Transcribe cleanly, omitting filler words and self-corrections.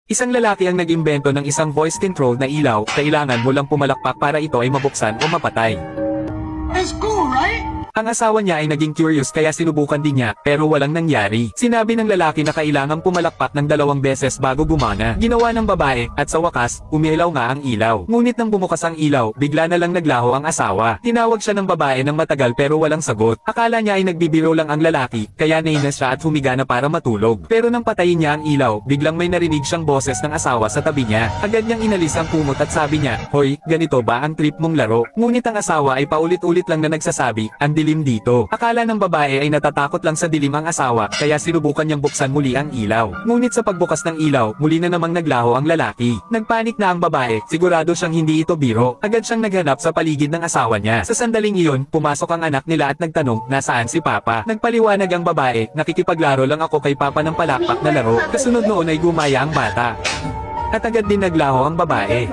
Isang lalaki ang nag-imbento ng isang voice-controlled na ilaw, kailangan mo lang pumalakpak para ito ay mabuksan o mapatay. It's cool, right? Ang asawa niya ay naging curious kaya sinubukan din niya, pero walang nangyari. Sinabi ng lalaki na kailangang pumalakpak ng 2 beses bago gumana. Ginawa ng babae, at sa wakas, umilaw nga ang ilaw. Ngunit nang bumukas ang ilaw, bigla na lang naglaho ang asawa. Tinawag siya ng babae ng matagal pero walang sagot. Akala niya ay nagbibiro lang ang lalaki, kaya nainis siya at humiga na para matulog. Pero nang patayin niya ang ilaw, biglang may narinig siyang boses ng asawa sa tabi niya. Agad niyang inalis ang kumot at sabi niya, "Hoy, ganito ba ang trip mong laro?" Ngunit ang asawa ay paulit-ulit lang na nagsasabi, "Ang dilim dito." Akala ng babae ay natatakot lang sa dilim ang asawa, kaya sinubukan niyang buksan muli ang ilaw. Ngunit sa pagbukas ng ilaw, muli na namang naglaho ang lalaki. Nagpanik na ang babae, sigurado siyang hindi ito biro. Agad siyang naghanap sa paligid ng asawa niya. Sa sandaling iyon, pumasok ang anak nila at nagtanong, "Nasaan si Papa?" Nagpaliwanag ang babae, "Nakikipaglaro lang ako kay Papa ng palakpak na laro." Kasunod noon ay gumaya ang bata. At agad din naglaho ang babae.